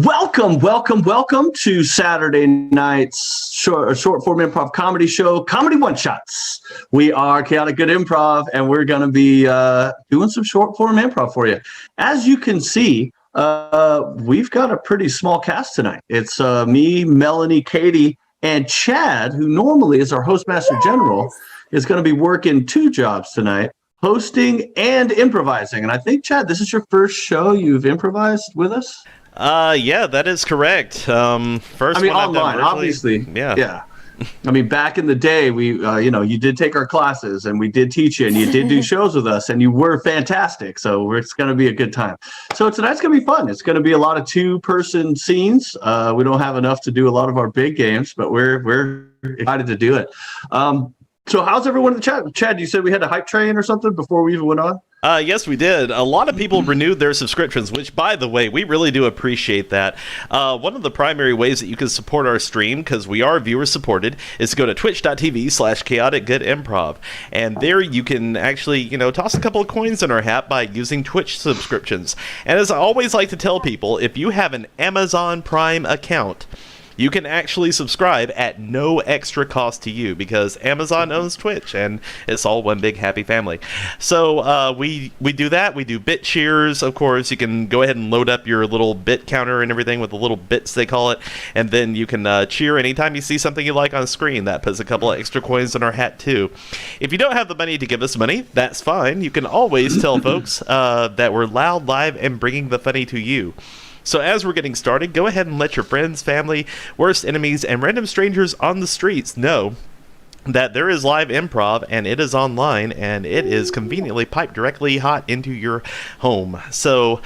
Welcome to Saturday night's short form improv comedy show, Comedy One Shots. We are Chaotic Good Improv, and we're going to be doing some short form improv for you. As you can see, we've got a pretty small cast tonight. It's me, Melanie, Katie, and Chad, who normally is our Hostmaster General, is going to be working two jobs tonight, hosting and improvising. And I think, Chad, this is your first show you've improvised with us? Yeah, that is correct. First, I mean, online, obviously. Yeah. I mean, back in the day, we, you did take our classes, and we did teach you, and you did do shows with us, and you were fantastic. So it's going to be a good time. So tonight's going to be fun. It's going to be a lot of two-person scenes. We don't have enough to do a lot of our big games, but we're excited to do it. So how's everyone in the chat? Chad, you said we had a hype train or something before we even went on? Yes, we did. A lot of people renewed their subscriptions, which, by the way, we really do appreciate that. One of the primary ways that you can support our stream, because we are viewer-supported, is to go to twitch.tv/chaoticgoodimprov. And there you can actually, toss a couple of coins in our hat by using Twitch subscriptions. And as I always like to tell people, if you have an Amazon Prime account, you can actually subscribe at no extra cost to you because Amazon owns Twitch and it's all one big happy family. So we do that. We do bit cheers, of course. You can go ahead and load up your little bit counter and everything with the little bits they call it, and then you can cheer anytime you see something you like on screen. That puts a couple of extra coins in our hat too. If you don't have the money to give us money, that's fine. You can always tell folks that we're loud, live, and bringing the funny to you. So as we're getting started, go ahead and let your friends, family, worst enemies, and random strangers on the streets know that there is live improv, and it is online, and it is conveniently piped directly hot into your home. So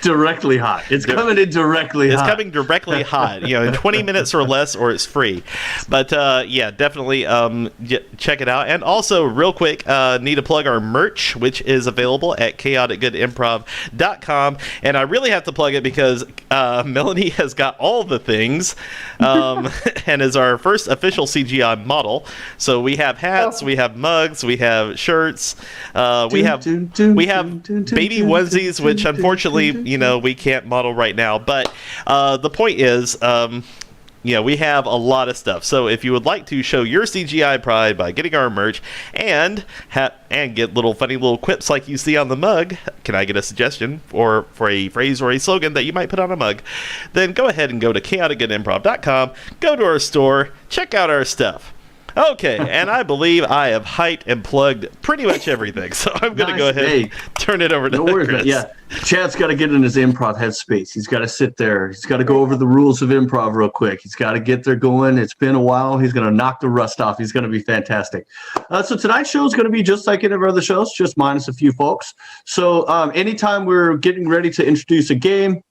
directly hot. It's coming in directly hot. It's coming directly hot, in 20 minutes or less, or it's free. But yeah, definitely check it out. And also, real quick, need to plug our merch, which is available at chaoticgoodimprov.com. And I really have to plug it because Melanie has got all the things and is our first official CGI model. So we have hats, we have mugs, we have shirts, we have baby onesies, which unfortunately, we can't model right now. But the point is, we have a lot of stuff. So if you would like to show your CGI pride by getting our merch and get little funny little quips like you see on the mug, can I get a suggestion for a phrase or a slogan that you might put on a mug? Then go ahead and go to chaoticgoodimprov.com, go to our store, check out our stuff. Okay, and I believe I have hyped and plugged pretty much everything, so I'm going to go ahead and turn it over to Chris. Yeah, Chad's got to get in his improv headspace. He's got to sit there. He's got to go over the rules of improv real quick. He's got to get there going. It's been a while. He's going to knock the rust off. He's going to be fantastic. So tonight's show is going to be just like any of our other shows, just minus a few folks. So anytime we're getting ready to introduce a game,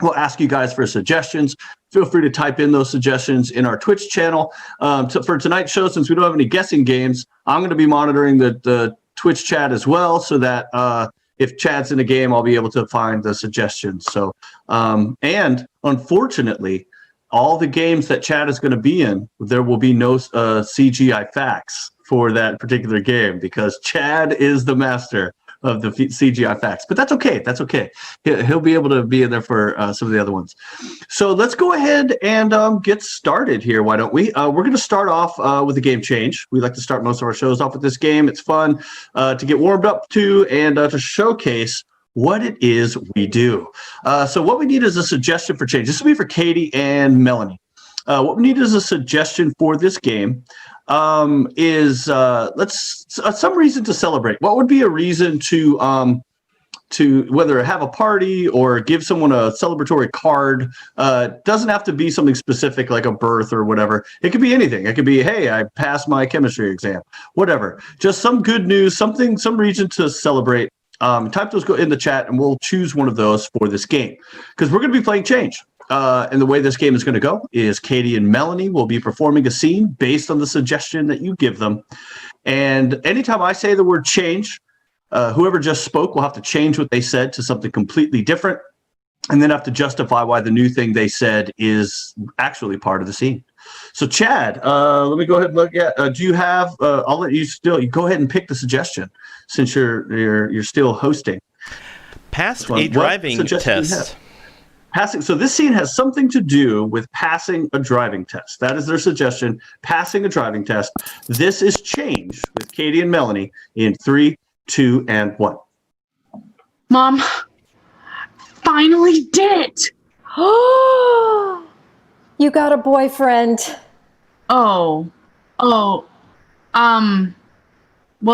we'll ask you guys for suggestions. Feel free to type in those suggestions in our Twitch channel. For tonight's show, since we don't have any guessing games, I'm going to be monitoring the Twitch chat as well, so that if Chad's in a game, I'll be able to find the suggestions. So, and unfortunately, all the games that Chad is going to be in, there will be no CGI facts for that particular game because Chad is the master of the CGI facts, but that's okay. That's okay. He'll be able to be in there for some of the other ones. So let's go ahead and get started here. Why don't we? We're going to start off with a game change. We like to start most of our shows off with this game. It's fun to get warmed up to and to showcase what it is we do. So what we need is a suggestion for change. This will be for Katie and Melanie. What we need is a suggestion for this game. Is some reason to celebrate. What would be a reason to whether have a party or give someone a celebratory card? Doesn't have to be something specific like a birth or whatever. It could be anything. It could be, hey, I passed my chemistry exam, whatever. Just some good news, some reason to celebrate. Type those in the chat and we'll choose one of those for this game because we're going to be playing Change. And the way this game is going to go is Katie and Melanie will be performing a scene based on the suggestion that you give them. And anytime I say the word change, whoever just spoke will have to change what they said to something completely different and then have to justify why the new thing they said is actually part of the scene. So Chad, let me go ahead and look at, do you have, I'll let you go ahead and pick the suggestion since you're still hosting. Passed a driving test. Passing. So this scene has something to do with passing a driving test. That is their suggestion. Passing a driving test. This is changed with Katie and Melanie in 3, 2, and 1. Mom, finally did it. Oh, you got a boyfriend. Oh, well,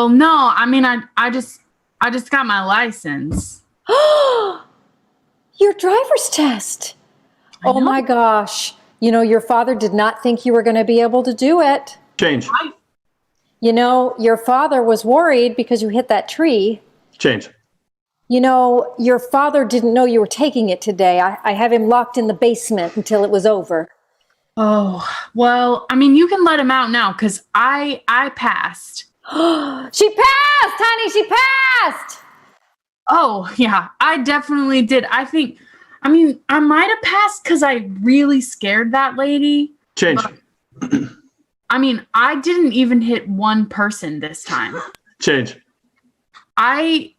no, I mean, I just got my license. Your driver's test. Oh my gosh. You know, your father did not think you were going to be able to do it. Change. You know, your father was worried because you hit that tree. Change. You know, your father didn't know you were taking it today. I have him locked in the basement until it was over. Oh, well, I mean, you can let him out now because I passed. She passed, honey, she passed. Oh, yeah, I definitely did. I mean, I might have passed because I really scared that lady. Change. I mean, I didn't even hit one person this time. Change. I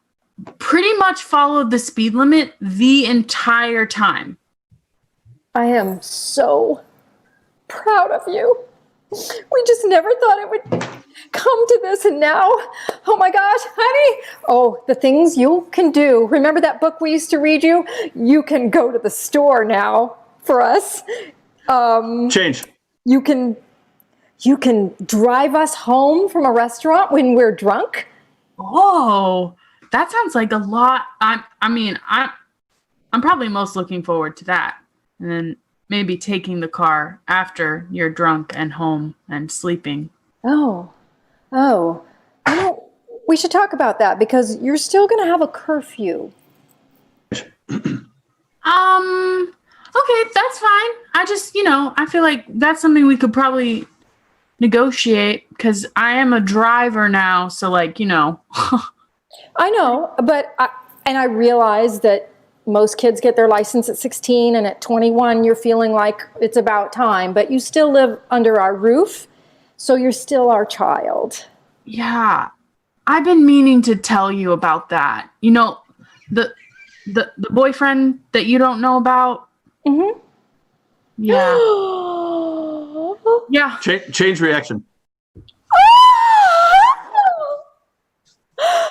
pretty much followed the speed limit the entire time. I am so proud of you. We just never thought it would come to this, and now, oh my gosh, honey, oh, the things you can do. Remember that book we used to read you? You can go to the store now for us. Change. You can drive us home from a restaurant when we're drunk. Oh, that sounds like a lot. I'm probably most looking forward to that. And then maybe taking the car after you're drunk and home and sleeping. Oh. You know, we should talk about that because you're still going to have a curfew. Okay, that's fine. I just, I feel like that's something we could probably negotiate because I am a driver now. So I know, but I realize that most kids get their license at 16 and at 21 you're feeling like it's about time, but you still live under our roof, so you're still our child. Yeah, I've been meaning to tell you about that. The boyfriend that you don't know about? Mm-hmm. Yeah. Yeah. Change reaction.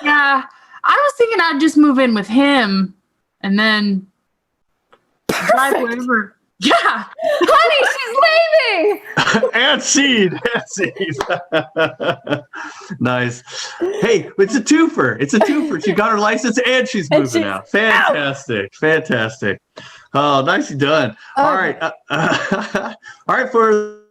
Yeah. I was thinking I'd just move in with him and then drive wherever. Yeah. Honey, she's leaving. And seed. Nice. Hey, it's a twofer. She got her license and she's moving out. Fantastic. Oh, nicely done. All right. All right, for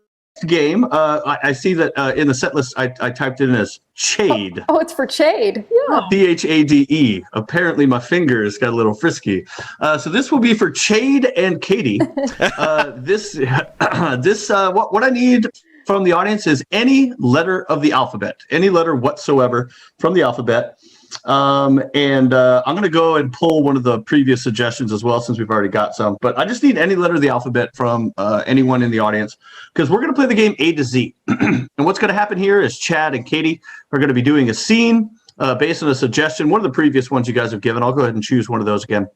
the game, I see that in the set list I typed in as Chade. Oh, it's for Chade. Yeah. Chade. Apparently my fingers got a little frisky. So this will be for Chade and Katie. What I need from the audience is any letter of the alphabet, any letter whatsoever from the alphabet. I'm going to go and pull one of the previous suggestions as well, since we've already got some. But I just need any letter of the alphabet from anyone in the audience, because we're going to play the game A to Z. And what's going to happen here is Chad and Katie are going to be doing a scene based on a suggestion, one of the previous ones you guys have given. I'll go ahead and choose one of those again.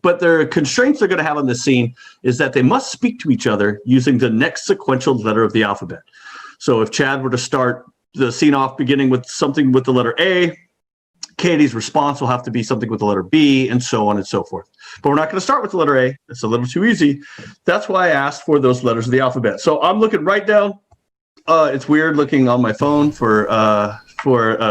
But their constraints they're going to have on this scene is that they must speak to each other using the next sequential letter of the alphabet. So if Chad were to start the scene off beginning with something with the letter A, Katie's response will have to be something with the letter B, and so on and so forth. But we're not going to start with the letter A. It's a little too easy. That's why I asked for those letters of the alphabet. So I'm looking right down. It's weird looking on my phone for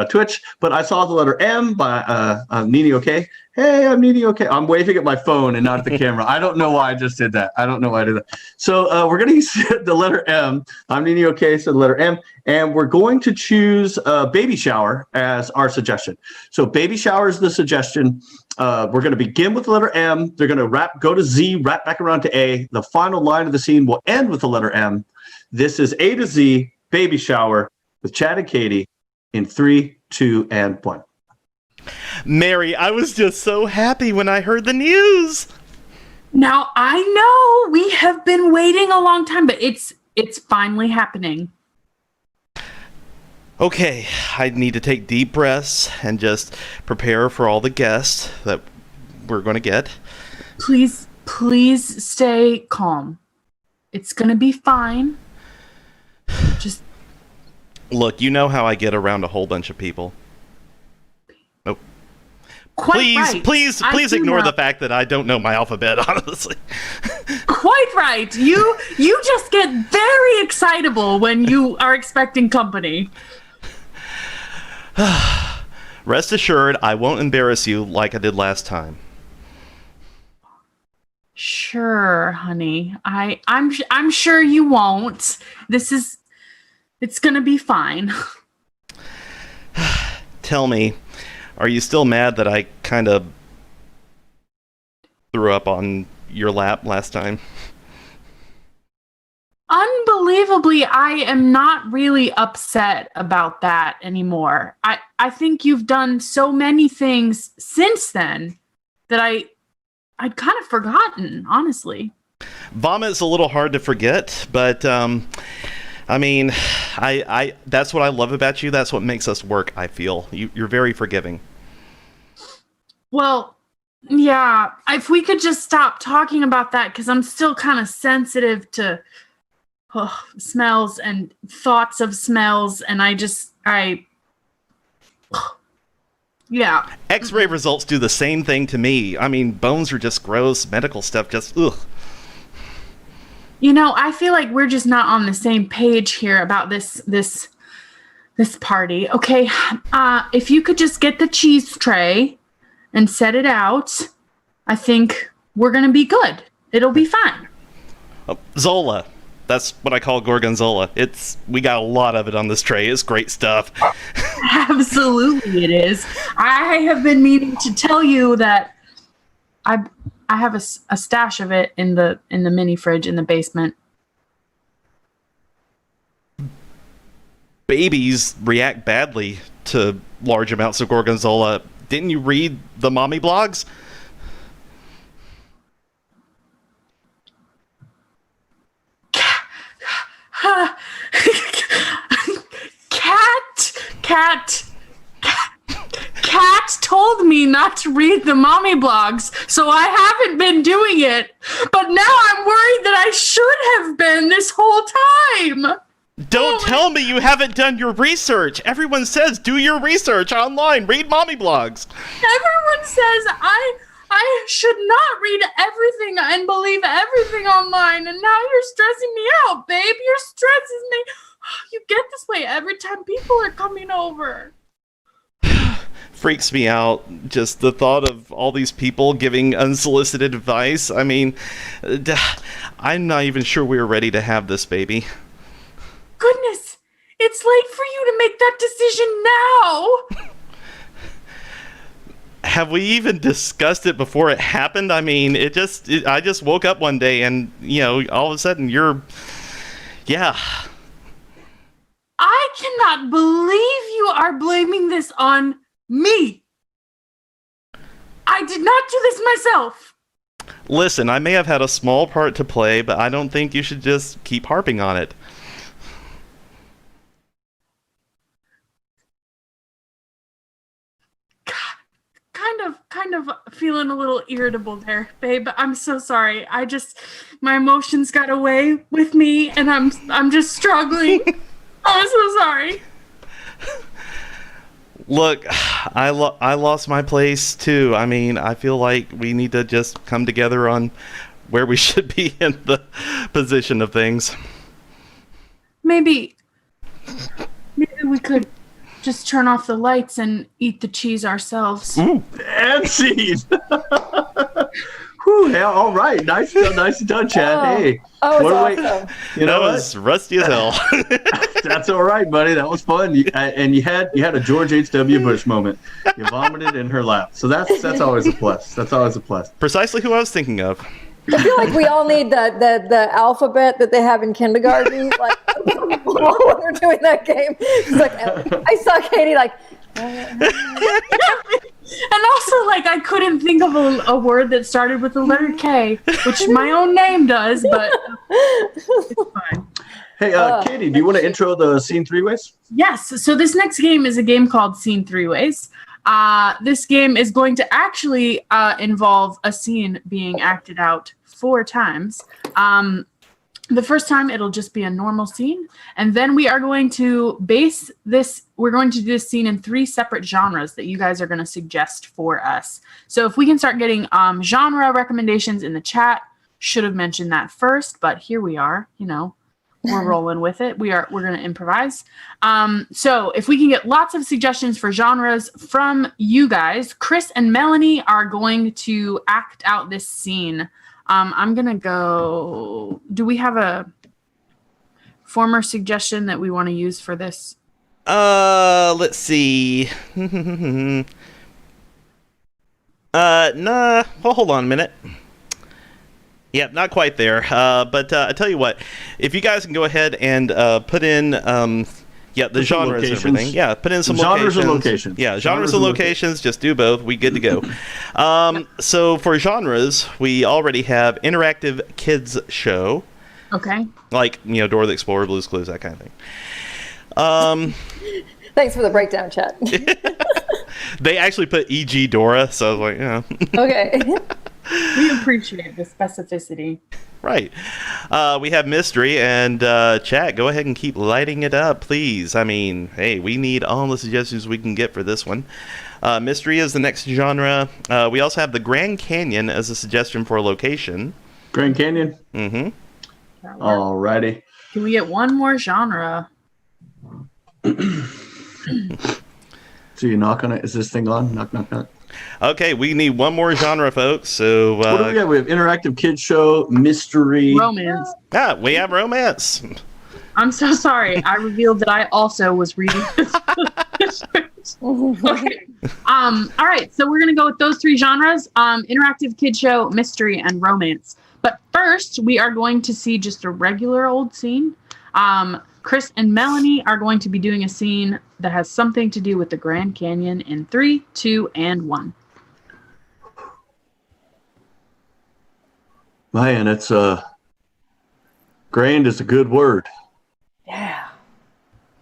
Twitch, but I saw the letter M by Nini OK. Hey, I'm Nini OK. I'm waving at my phone and not at the camera. I don't know why I just did that. I don't know why I did that. So we're going to use the letter M. I'm Nini OK, so the letter M. And we're going to choose baby shower as our suggestion. So baby shower is the suggestion. We're going to begin with the letter M. They're going to go to Z, wrap back around to A. The final line of the scene will end with the letter M. This is A to Z, baby shower, with Chad and Katie in 3, 2, and 1. Mary, I was just so happy when I heard the news. Now, I know we have been waiting a long time, but it's finally happening. Okay, I need to take deep breaths and just prepare for all the guests that we're going to get. Please stay calm. It's gonna be fine. Just Look, you know how I get around a whole bunch of people. Oh. Please ignore the fact that I don't know my alphabet, honestly. Quite right. You just get very excitable when you are expecting company. Rest assured, I won't embarrass you like I did last time. Sure, honey. I'm sure you won't. It's gonna be fine. Tell me, are you still mad that I kind of threw up on your lap last time? Unbelievably, I am not really upset about that anymore. I think you've done so many things since then that I'd kind of forgotten, honestly. Vomit's a little hard to forget, but I mean, I that's what I love about you. That's what makes us work, I feel. You're very forgiving. Well, yeah, if we could just stop talking about that, because I'm still kind of sensitive to smells and thoughts of smells, and yeah. X-ray results do the same thing to me. I mean, bones are just gross. Medical stuff just, ugh. You know, I feel like we're just not on the same page here about this party. Okay, if you could just get the cheese tray and set it out, I think we're gonna be good. It'll be fine. Zola. That's what I call gorgonzola. We got a lot of it on this tray. It's great stuff. Absolutely, it is. I have been meaning to tell you that I have a stash of it in the mini fridge in the basement. Babies react badly to large amounts of gorgonzola. Didn't you read the mommy blogs? Cat told me not to read the mommy blogs, so I haven't been doing it. But now I'm worried that I should have been this whole time. Don't tell me you haven't done your research. Everyone says do your research online. Read mommy blogs. Everyone says I should not read everything and believe everything online, and now you're stressing me out, babe. You're stressing me. You get this way every time people are coming over. Freaks me out. Just the thought of all these people giving unsolicited advice. I mean, I'm not even sure we were ready to have this baby. Goodness, it's late for you to make that decision now. Have we even discussed it before it happened? I mean, I just woke up one day and, all of a sudden yeah. I cannot believe you are blaming this on me. I did not do this myself. Listen, I may have had a small part to play, but I don't think you should just keep harping on it. Kind of feeling a little irritable there, babe. I'm so sorry. My emotions got away with me, and I'm just struggling. I'm so sorry. Look, I lost my place too. I mean, I feel like we need to just come together on where we should be in the position of things. Maybe we could just turn off the lights and eat the cheese ourselves. Ooh, and cheese. Whew, yeah, all right. Nice done, Chad. Hey. Oh, what it's awesome. That was rusty as hell. That's all right, buddy. That was fun. You had a George H.W. Bush moment. You vomited in her lap. So that's always a plus. That's always a plus. Precisely who I was thinking of. I feel like we all need the alphabet that they have in kindergarten, like when we're doing that game. It's like I saw Katie like. And also, like, I couldn't think of a word that started with the letter K, which my own name does, but it's fine. Hey, Katie, do you want to intro the Scene Three Ways? Yes. So this next game is a game called Scene Three Ways. This game is going to actually involve a scene being acted out 4 times. The first time it'll just be a normal scene, and then we are going to base this. We're going to do this scene in 3 separate genres that you guys are going to suggest for us. So if we can start getting genre recommendations in the chat, should have mentioned that first, but here we are. You know, we're rolling with it. We're going to improvise. So if we can get lots of suggestions for genres from you guys, Chris and Melanie are going to act out this scene. I'm going to go. Do we have a former suggestion that we want to use for this? Let's see. Nah. Well, hold on a minute. Yep, not quite there. But I tell you what, if you guys can go ahead and put in, the genres and everything. Yeah, put in some genres locations. and locations. Yeah, genres and locations. Just do both. We good to go. So for genres, we already have interactive kids show. Okay. Like, Dora the Explorer, Blue's Clues, that kind of thing. Thanks for the breakdown, chat. They actually put E.G. Dora, so I was like, yeah. Okay. We appreciate the specificity. Right. We have mystery, and chat, go ahead and keep lighting it up, please. I mean, hey, we need all the suggestions we can get for this one. Mystery is the next genre. We also have the Grand Canyon as a suggestion for a location. Grand Canyon? Mm-hmm. Alrighty. Can we get one more genre? So you knock on it. Is this thing on? Knock, knock, knock. Okay, we need one more genre, folks. So What do we got? We have interactive kids show, mystery. Romance. we have romance. I'm so sorry. I revealed that I also was reading this. Okay. All right. So we're gonna go with those 3 genres: interactive kid show, mystery, and romance. But first, we are going to see just a regular old scene. Chris and Melanie are going to be doing a scene that has something to do with the Grand Canyon in 3, 2, and 1. Man, it's grand is a good word. Yeah.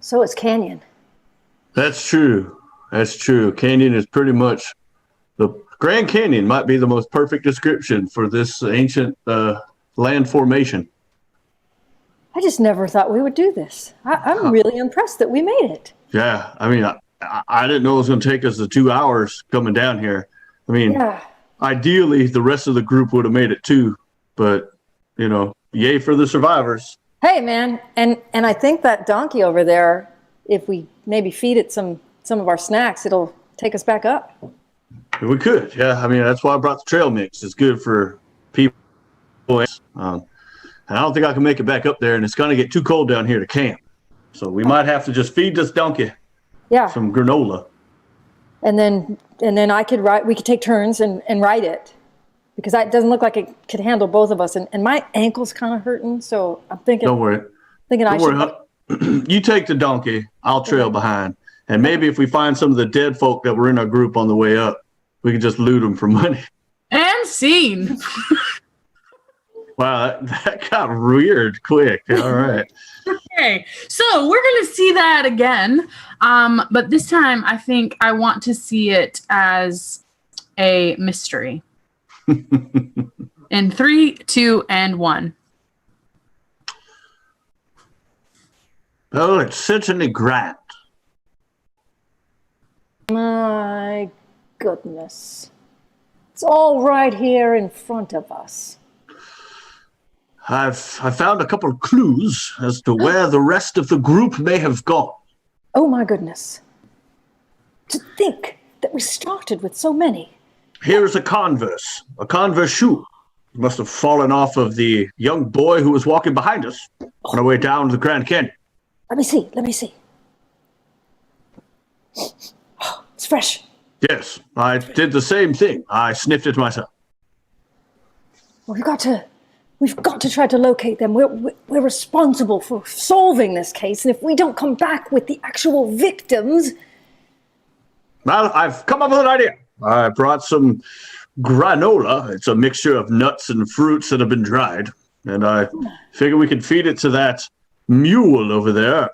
So is Canyon. That's true. That's true. Canyon is pretty much the Grand Canyon might be the most perfect description for this ancient land formation. I just never thought we would do this. I'm really impressed that we made it. Yeah, I mean, I didn't know it was going to take us the 2 hours coming down here. I mean, ideally, the rest of the group would have made it too, but yay for the survivors. Hey, man, and I think that donkey over there, if we maybe feed it some of our snacks, it'll take us back up. We could, yeah. I mean, that's why I brought the trail mix. It's good for people. I don't think I can make it back up there, and it's going to get too cold down here to camp. So we might have to just feed this donkey some granola. And then I could we could take turns and ride it, because that doesn't look like it could handle both of us. And my ankle's kind of hurting, so I'm thinking. Don't worry. You take the donkey, I'll trail behind. And maybe if we find some of the dead folk that were in our group on the way up, we can just loot them for money. And scene. Wow, that got weird quick. All right. Okay, so we're going to see that again. But this time, I think I want to see it as a mystery. In 3, 2, and 1. Oh, it's certainly grand. My goodness. It's all right here in front of us. I found a couple of clues as to where the rest of the group may have gone. Oh my goodness. To think that we started with so many. Here's a Converse shoe. It must have fallen off of the young boy who was walking behind us on our way down to the Grand Canyon. Let me see. Oh, it's fresh. Yes, I did the same thing. I sniffed it myself. Well, we've got to try to locate them. We're responsible for solving this case, and if we don't come back with the actual victims... Well, I've come up with an idea. I brought some granola. It's a mixture of nuts and fruits that have been dried. And I figure we can feed it to that mule over there,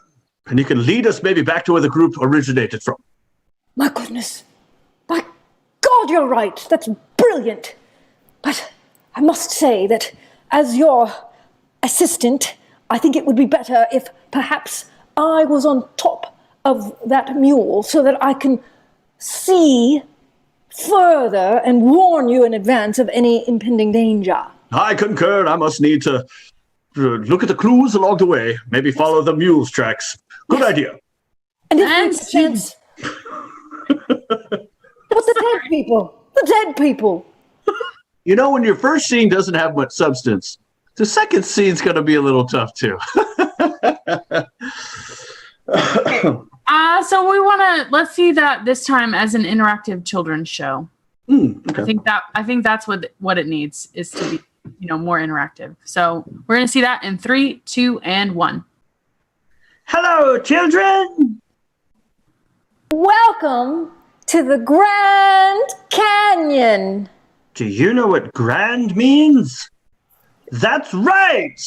and he can lead us maybe back to where the group originated from. My goodness. My God, you're right. That's brilliant. But I must say that as your assistant, I think it would be better if perhaps I was on top of that mule so that I can see further and warn you in advance of any impending danger. I concur. I must need to look at the clues along the way. Maybe follow the mule's tracks. Good idea. And it makes sense. But the dead people. The dead people. You know, when your first scene doesn't have much substance, the second scene's going to be a little tough too. So we want to let's see that this time as an interactive children's show. Okay. I think that's what it needs is to be, more interactive. So we're going to see that in 3, 2, and 1. Hello, children. Welcome to the Grand Canyon. Do you know what grand means? That's right.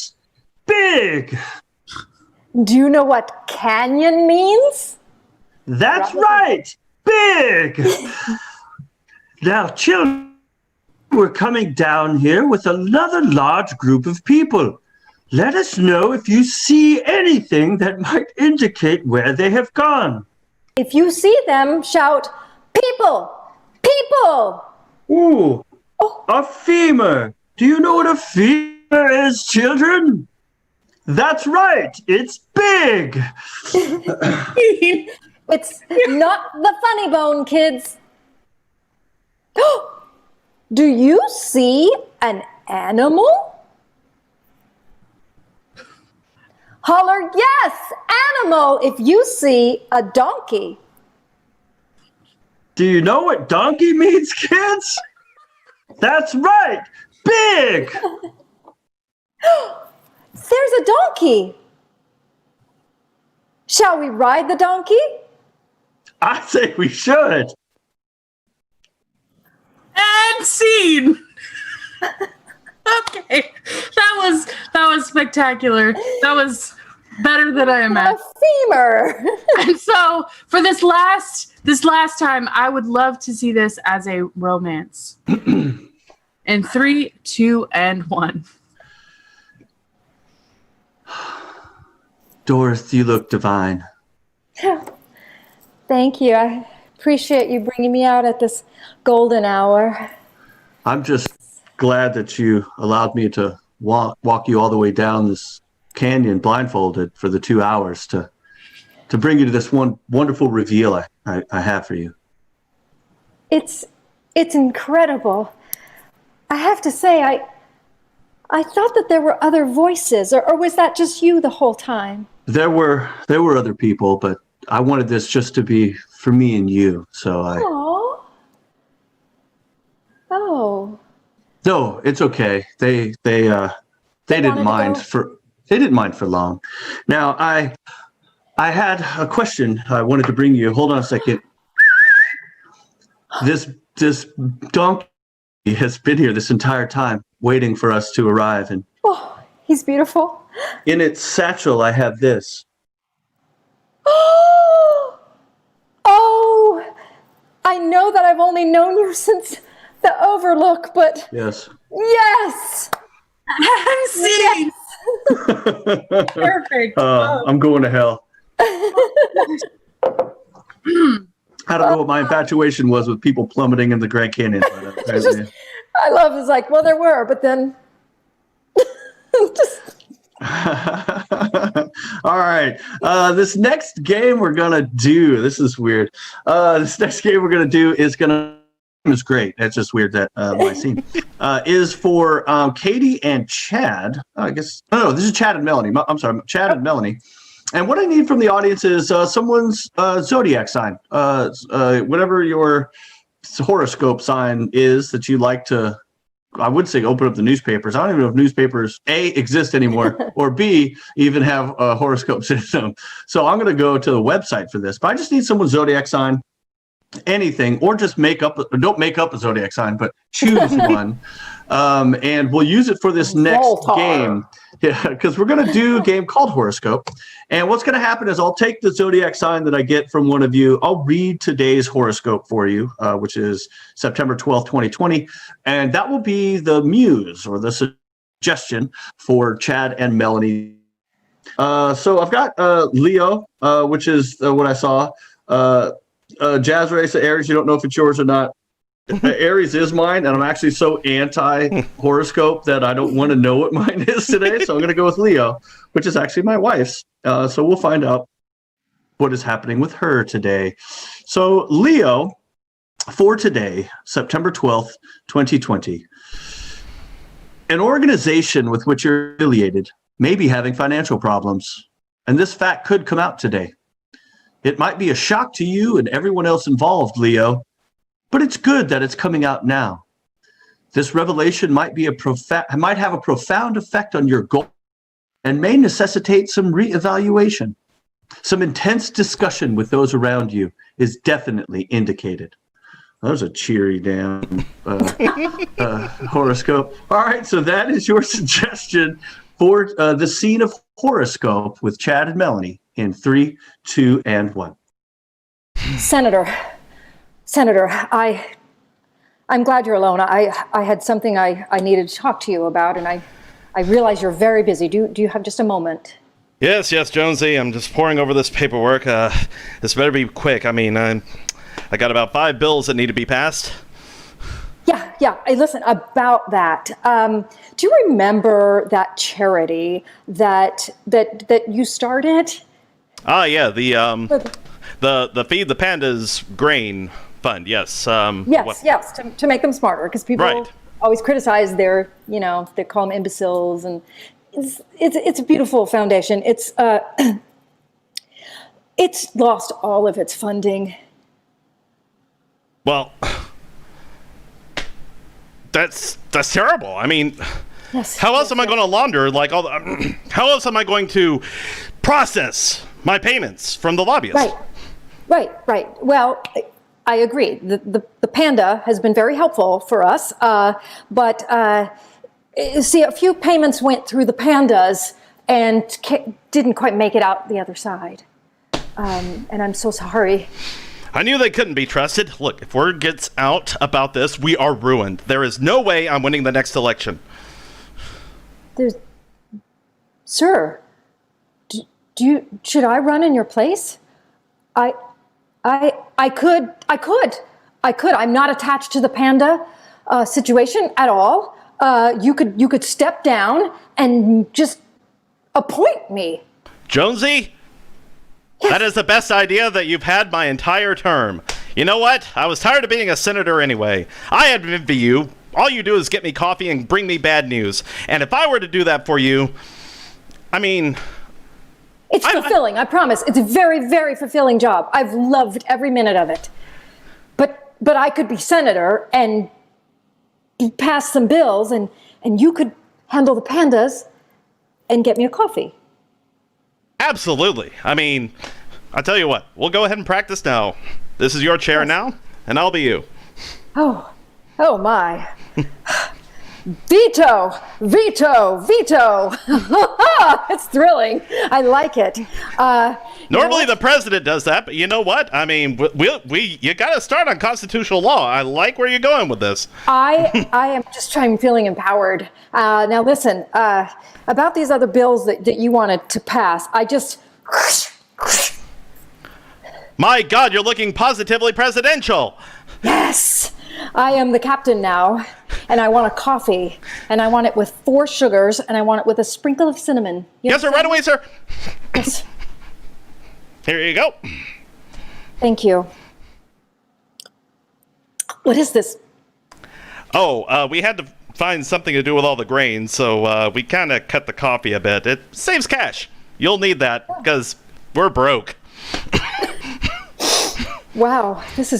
Big. Do you know what canyon means? That's right. Big. Now, children, we're coming down here with another large group of people. Let us know if you see anything that might indicate where they have gone. If you see them, shout, people, people. Ooh, Oh. a femur. Do you know what a femur is, children? That's right. It's big. It's not the funny bone, kids. Do you see an animal? Holler, yes, animal, if you see a donkey. Do you know what donkey means, kids? That's right. Big. There's a donkey. Shall we ride the donkey? Ah. I say we should. And scene. Okay, that was spectacular. That was better than I A imagined. femur. And so for this last time, I would love to see this as a romance. In 3, 2, and 1. Doris, you look divine. Thank you. I appreciate you bringing me out at this golden hour. I'm just glad that you allowed me to walk you all the way down this canyon blindfolded for the 2 hours to bring you to this one wonderful reveal I have for you. It's incredible. I have to say, I thought that there were other voices, or was that just you the whole time? There were other people, but I wanted this just to be for me and you. So Oh. No, it's okay. They didn't mind for long. Now I had a question I wanted to bring you. Hold on a second. This donkey has been here this entire time, waiting for us to arrive, and Oh, he's beautiful. in its satchel I have this. Oh, I know that I've only known you since the Overlook, but Yes. yes. And scene. Perfect. I'm going to hell. I don't know what my infatuation was with people plummeting in the Grand Canyon. But, I love is like, well, there were, but then just All right. This next game we're gonna do. This is weird. This next game we're gonna do is great. That's just weird that my scene is for Katie and Chad. I guess no, this is Chad and Melanie. I'm sorry, Chad and Melanie. And what I need from the audience is someone's zodiac sign, whatever your horoscope sign is that you like to. I would say open up the newspapers. I don't even know if newspapers A exist anymore or B even have horoscopes in them. So I'm going to go to the website for this. But I just need someone's zodiac sign, anything, or just don't make up a zodiac sign, but choose one. And we'll use it for this next game. Yeah, because we're going to do a game called Horoscope. And what's going to happen is I'll take the zodiac sign that I get from one of you. I'll read today's horoscope for you, which is September 12th, 2020. And that will be the muse or the suggestion for Chad and Melanie. So I've got Leo, which is what I saw. Jazz Race of Aries, you don't know if it's yours or not. Aries is mine, and I'm actually so anti-horoscope that I don't want to know what mine is today, so I'm going to go with Leo, which is actually my wife's. So we'll find out what is happening with her today. So Leo, for today, September 12th, 2020, an organization with which you're affiliated may be having financial problems, and this fact could come out today. It might be a shock to you and everyone else involved, Leo, but it's good that it's coming out now. This revelation might have a profound effect on your goal and may necessitate some reevaluation. Some intense discussion with those around you is definitely indicated. That was a cheery damn horoscope. All right, so that is your suggestion for the scene of Horoscope with Chad and Melanie in 3, 2, and 1. Senator, I'm glad you're alone. I had something I needed to talk to you about, and I realize you're very busy. Do you have just a moment? Yes, Jonesy. I'm just poring over this paperwork. This better be quick. I mean, I got about 5 bills that need to be passed. Yeah. Hey, listen, about that. Do you remember that charity that you started? Yeah, the Feed the Pandas grain fund. Yes. Yes, to make them smarter, because people always criticize their, they call them imbeciles, and it's a beautiful foundation. It's lost all of its funding. Well, that's terrible. I mean, how else am I going to launder how else am I going to process my payments from the lobbyists? Right. Well, I agree. The panda has been very helpful for us, but see, a few payments went through the pandas and didn't quite make it out the other side. And I'm so sorry. I knew they couldn't be trusted. Look, if word gets out about this, we are ruined. There is no way I'm winning the next election. Sir, should I run in your place? I could. I'm not attached to the panda situation at all. You could step down and just appoint me. Jonesy? Yes. That is the best idea that you've had my entire term. You know what? I was tired of being a senator anyway. I envy you. All you do is get me coffee and bring me bad news. And if I were to do that for you, I mean... It's fulfilling, I promise. It's a very, very fulfilling job. I've loved every minute of it. But I could be senator and pass some bills, and you could handle the pandas and get me a coffee. Absolutely. I mean, I'll tell you what. We'll go ahead and practice now. This is your chair now, and I'll be you. Oh my. Veto! It's thrilling. I like it. Normally the president does that, but you know what? I mean, you got to start on constitutional law. I like where you're going with this. I am just feeling empowered. Now listen, about these other bills that you wanted to pass, I just... My God, you're looking positively presidential. Yes! I am the captain now, and I want a coffee, and I want it with 4 sugars, and I want it with a sprinkle of cinnamon. Yes, sir, right away, sir. Yes. Here you go. Thank you. What is this? Oh, we had to find something to do with all the grains, so we kind of cut the coffee a bit. It saves cash. You'll need that, because we're broke. Wow, this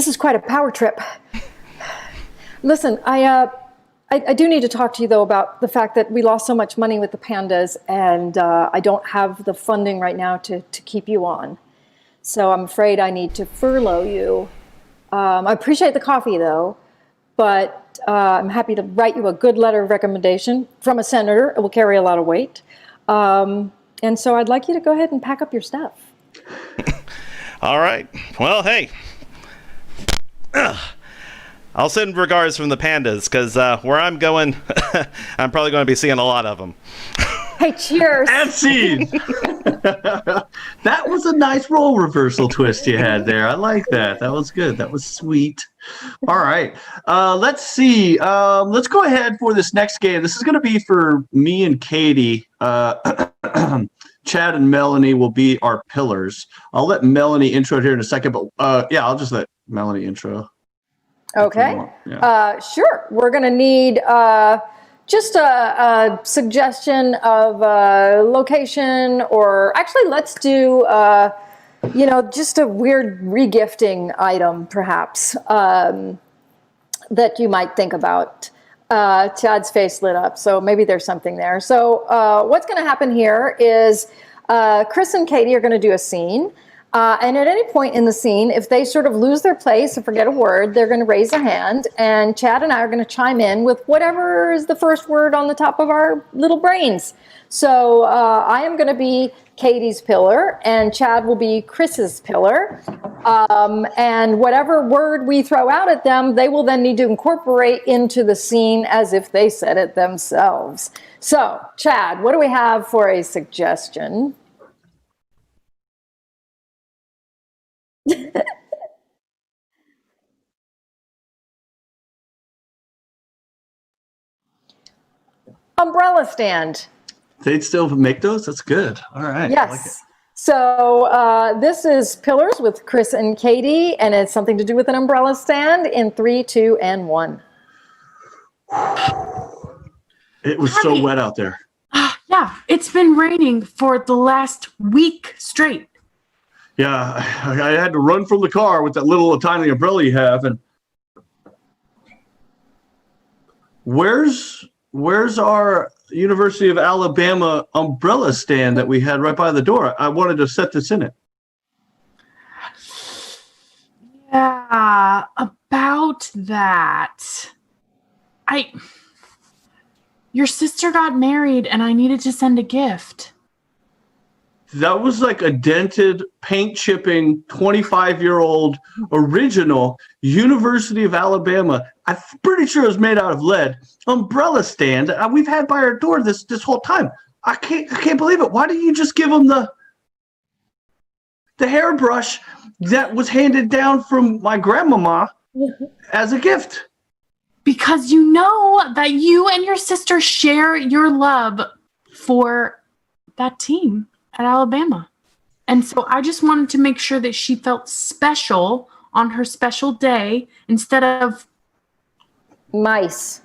is quite a power trip. Listen, I do need to talk to you, though, about the fact that we lost so much money with the pandas, and I don't have the funding right now to keep you on. So I'm afraid I need to furlough you. I appreciate the coffee, though, but I'm happy to write you a good letter of recommendation from a senator. It will carry a lot of weight. And so I'd like you to go ahead and pack up your stuff. All right. Well, hey. I'll send regards from the pandas, because where I'm going, I'm probably going to be seeing a lot of them. Hey, cheers. And scene. That was a nice role reversal twist you had there. I like that. That was good. That was sweet. All right. Let's see. Let's go ahead for this next game. This is going to be for me and Katie. Chad and Melanie will be our pillars. I'll let Melanie intro here in a second, but yeah, I'll just let Melanie intro. Okay. Yeah. Sure. We're going to need just a suggestion of location, or actually let's do, just a weird regifting item, perhaps, that you might think about. Chad's face lit up, so maybe there's something there. So what's going to happen here is Chris and Katie are going to do a scene. And at any point in the scene, if they sort of lose their place and forget a word, they're going to raise a hand, and Chad and I are going to chime in with whatever is the first word on the top of our little brains. So I am going to be Katie's pillar, and Chad will be Chris's pillar. And whatever word we throw out at them, they will then need to incorporate into the scene as if they said it themselves. So, Chad, what do we have for a suggestion? Umbrella stand. They'd still make those? That's good. All right. Yes. I like it. So this is Pillars with Chris and Katie, and it's something to do with an umbrella stand in 3, 2, and 1. It was so wet out there. Yeah, it's been raining for the last week straight. Yeah, I had to run from the car with that little tiny umbrella you have. And where's our University of Alabama umbrella stand that we had right by the door? I wanted to set this in it. Yeah, about that. Your sister got married and I needed to send a gift. That was like a dented, paint chipping, 25-year-old original University of Alabama. I'm pretty sure it was made out of lead. Umbrella stand we've had by our door this whole time. I can't believe it. Why didn't you just give them the hairbrush that was handed down from my grandmama as a gift? Because you know that you and your sister share your love for that team at Alabama. And so I just wanted to make sure that she felt special on her special day instead of Mice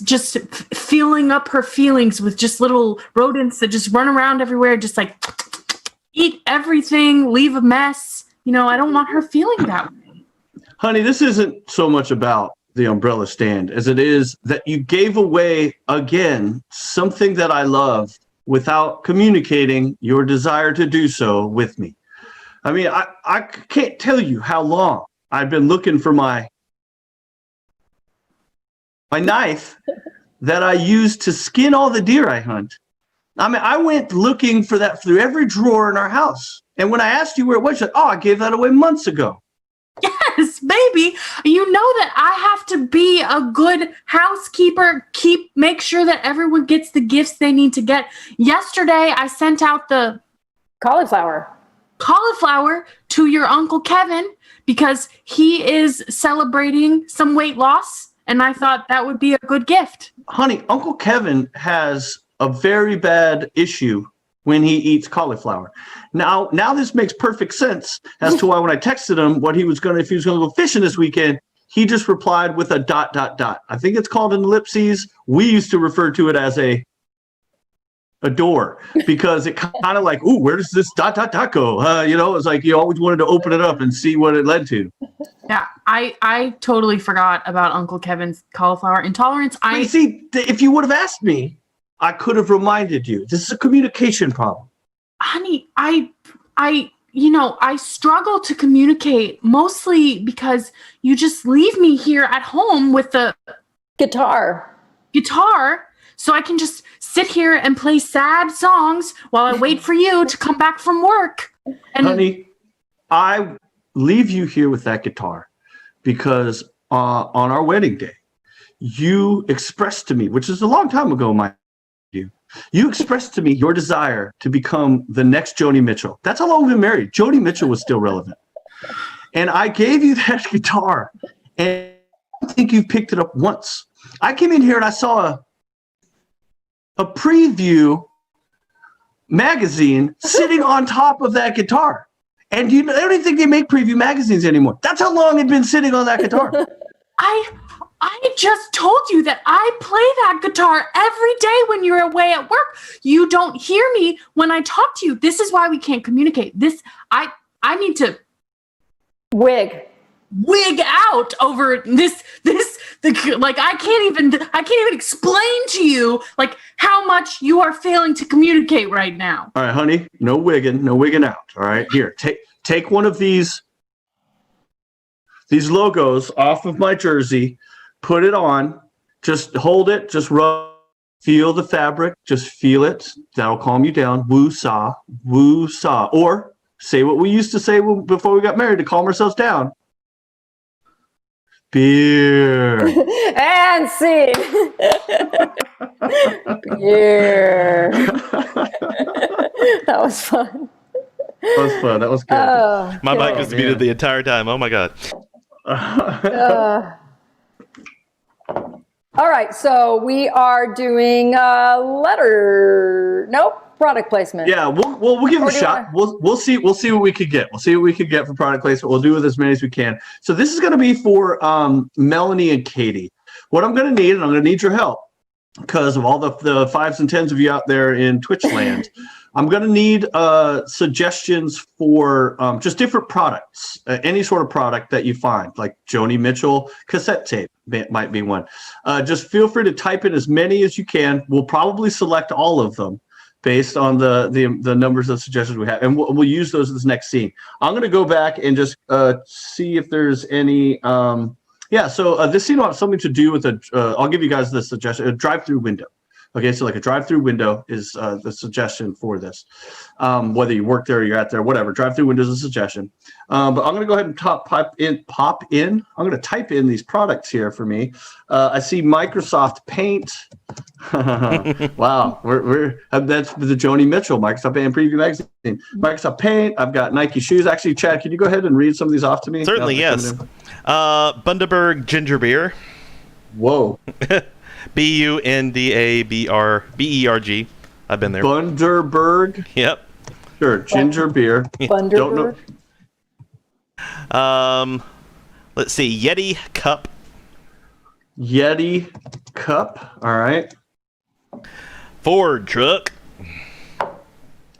just filling up her feelings with just little rodents that just run around everywhere, just like eat everything, leave a mess. I don't want her feeling that way. Honey, this isn't so much about the umbrella stand as it is that you gave away again something that I love without communicating your desire to do so with me. I mean, I can't tell you how long I've been looking for my knife that I use to skin all the deer I hunt. I mean, I went looking for that through every drawer in our house. And when I asked you where it was, you said, I gave that away months ago. Yes, baby. You know that I have to be a good housekeeper, make sure that everyone gets the gifts they need to get. Yesterday, I sent out the cauliflower to your Uncle Kevin because he is celebrating some weight loss, and I thought that would be a good gift. Honey, Uncle Kevin has a very bad issue when he eats cauliflower. Now this makes perfect sense as to why when I texted him if he was going to go fishing this weekend, he just replied with a ... I think it's called an ellipses. We used to refer to it as a door because it kind of like, ooh, where does this ... go? It's like you always wanted to open it up and see what it led to. Yeah, I totally forgot about Uncle Kevin's cauliflower intolerance. If you would have asked me, I could have reminded you. This is a communication problem. Honey, I I struggle to communicate mostly because you just leave me here at home with the Guitar. so I can just sit here and play sad songs while I wait for you to come back from work. And Honey, I leave you here with that guitar because on our wedding day, you expressed to me, which is a long time ago, you expressed to me your desire to become the next Joni Mitchell. That's how long we've been married. Joni Mitchell was still relevant. And I gave you that guitar, and I think you picked it up once. I came in here and I saw a preview magazine sitting on top of that guitar. And I don't even think they make preview magazines anymore. That's how long it'd been sitting on that guitar. I just told you that I play that guitar every day when you're away at work. You don't hear me when I talk to you. This is why we can't communicate. I need to wig out over this I can't even explain to you like how much you are failing to communicate right now. All right, honey, no wigging out. All right, here, take one of these logos off of my jersey, put it on, just hold it, just rub, feel the fabric, just feel it. That'll calm you down. Woo-saw, woo-saw. Or say what we used to say before we got married to calm ourselves down. Beer. And scene. Beer. That was fun. That was good. My mic was muted the entire time. Oh my God. All right, so we are doing product placement. Yeah, we'll give it a shot. We'll see what we could get. We'll see what we could get for product placement. We'll do with as many as we can. So this is going to be for Melanie and Katie. What I'm going to need, and I'm going to need your help because of all the 5s and 10s of you out there in Twitch land. I'm going to need suggestions for just different products, any sort of product that you find, like Joni Mitchell cassette tape might be one. Just feel free to type in as many as you can. We'll probably select all of them based on the numbers of suggestions we have, and we'll use those in this next scene. I'm going to go back and just see if there's any. So this scene will have something to do with I'll give you guys the suggestion: a drive-through window. Okay, so like a drive-through window is the suggestion for this. Whether you work there or you're at there, whatever. Drive-through window is a suggestion. But I'm going to go ahead and pop in. I'm going to type in these products here for me. I see Microsoft Paint. Wow, that's the Joni Mitchell Microsoft Paint Preview Magazine. Microsoft Paint. I've got Nike shoes. Actually, Chad, can you go ahead and read some of these off to me? Certainly, yes. Bundaberg Ginger Beer. Whoa. Bundaberg. I've been there. Bundaberg. Yep. Sure, ginger beer. Bundaberg. Don't know. Let's see. Yeti cup. Yeti cup. All right. Ford truck.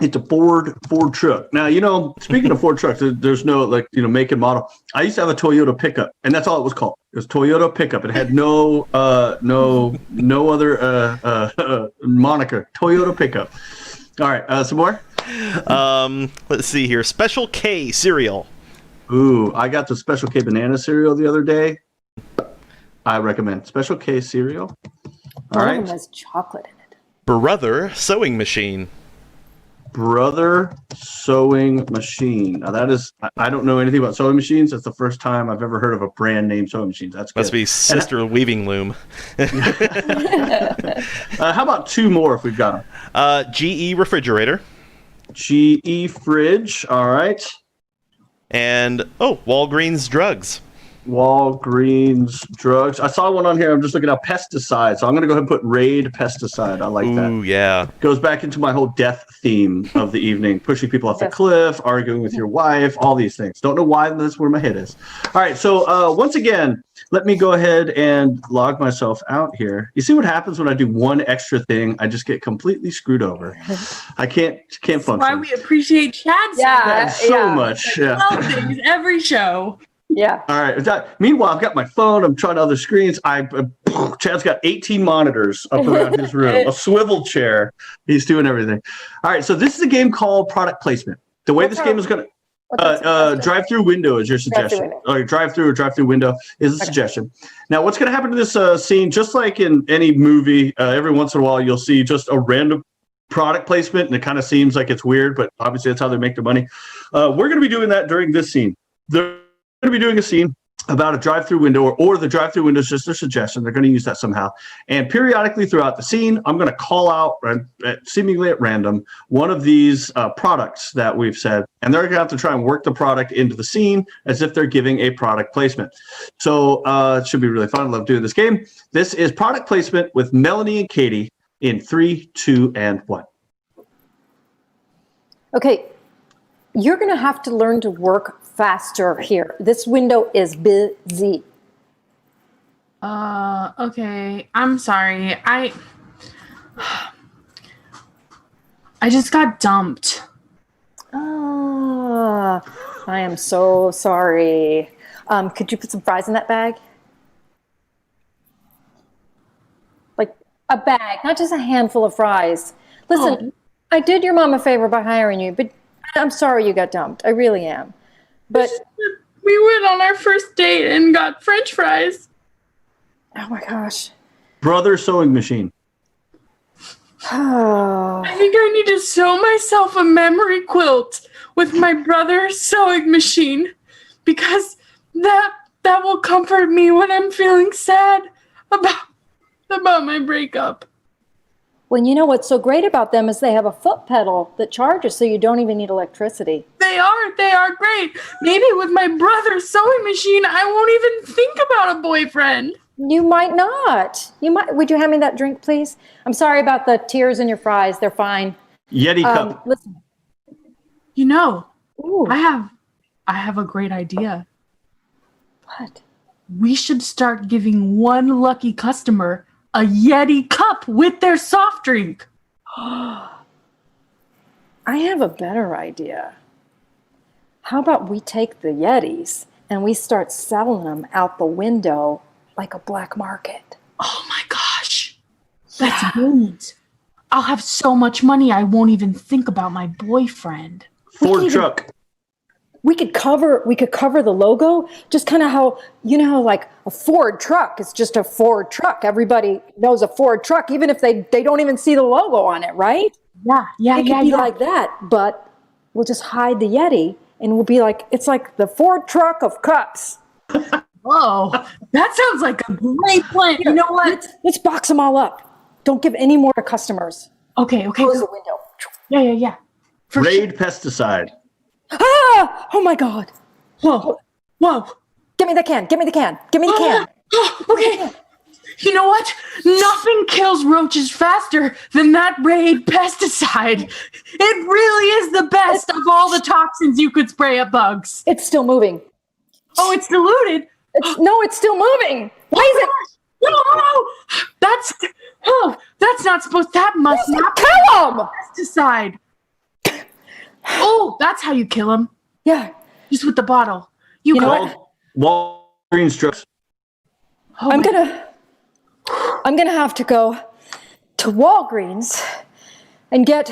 It's a Ford truck. Now, speaking of Ford trucks, there's no make and model. I used to have a Toyota pickup, and that's all it was called. It was Toyota pickup. It had no other moniker. Toyota pickup. All right, some more. Let's see here. Special K cereal. Ooh, I got the Special K banana cereal the other day. I recommend Special K cereal. All right. One of them has chocolate in it. Brother sewing machine. Brother sewing machine. Now that is, I don't know anything about sewing machines. That's the first time I've ever heard of a brand name sewing machines. That's good. Must be Sister Weaving Loom. How about two more if we've got them? GE refrigerator. GE fridge. All right. And Walgreens drugs. Walgreens drugs. I saw one on here. I'm just looking at pesticide. So I'm going to go ahead and put Raid pesticide. I like that. Ooh, yeah. Goes back into my whole death theme of the evening. Pushing people off the cliff, arguing with your wife, all these things. Don't know why that's where my head is. All right. So once again, let me go ahead and log myself out here. You see what happens when I do one extra thing? I just get completely screwed over. I can't function. Why we appreciate Chad so much. Yeah. 12 things every show. Yeah. All right. Meanwhile, I've got my phone. I'm trying other screens. Chad's got 18 monitors up around his room, a swivel chair. He's doing everything. All right. So this is a game called Product Placement. The way this game is going to What's that suggestion? Drive-through window is your suggestion. window. Or drive-through or drive-through window is a suggestion. Now, what's going to happen to this scene? Just like in any movie, every once in a while you'll see just a random product placement, and it kind of seems like it's weird, but obviously that's how they make their money. We're going to be doing that during this scene. They're going to be doing a scene about a drive-through window, or the drive-through window is just a suggestion. They're going to use that somehow. And periodically throughout the scene, I'm going to call out, seemingly at random, one of these products that we've said, and they're going to have to try and work the product into the scene as if they're giving a product placement. So it should be really fun. I love doing this game. This is product placement with Melanie and Katie in 3, 2, and 1. Okay, you're going to have to learn to work faster here. This window is busy. Okay. I'm sorry. I just got dumped. Ah, I am so sorry. Could you put some fries in that bag? Like a bag, not just a handful of fries. Listen, I did your mom a favor by hiring you, but I'm sorry you got dumped. I really am. But We went on our first date and got French fries. oh my gosh. Brother sewing machine. Oh. I think I need to sew myself a memory quilt with my brother's sewing machine, because that will comfort me when I'm feeling sad about my breakup. Well, you know what's so great about them is they have a foot pedal that charges, so you don't even need electricity. They are great. Maybe with my brother's sewing machine, I won't even think about a boyfriend. You might not. You might. Would you hand me that drink, please? I'm sorry about the tears in your fries. They're fine. Yeti cup. Listen. You know, Ooh, I have a great idea. what? We should start giving one lucky customer a Yeti cup with their soft drink. I have a better idea. How about we take the Yetis and we start selling them out the window like a black market? Oh my gosh. That's brilliant. I'll have so much money I won't even think about my boyfriend. Ford truck. We could cover the logo, just kind of how, you know, how like a Ford truck is just a Ford truck. Everybody knows a Ford truck, even if they don't even see the logo on it, right? Yeah. It could be like that, but we'll just hide the Yeti and we'll be like, it's like the Ford truck of cups. Whoa, that sounds like a great plan. You know what? Let's box them all up. Don't give any more to customers. Okay. Close the window. Yeah. For Raid pesticide. Ah! Oh my God. Whoa. Give me the can. Give me the can. Okay. You know what? Nothing kills roaches faster than that Raid pesticide. It really is the best of all the toxins you could spray at bugs. It's still moving. Oh, it's diluted. It's still moving. Why is it? No. That's not supposed. That must not be Kill him! pesticide. Oh, that's how you kill him. Yeah. Just with the bottle. You know go. what? Walgreens trucks. Oh, I'm gonna have to go to Walgreens and get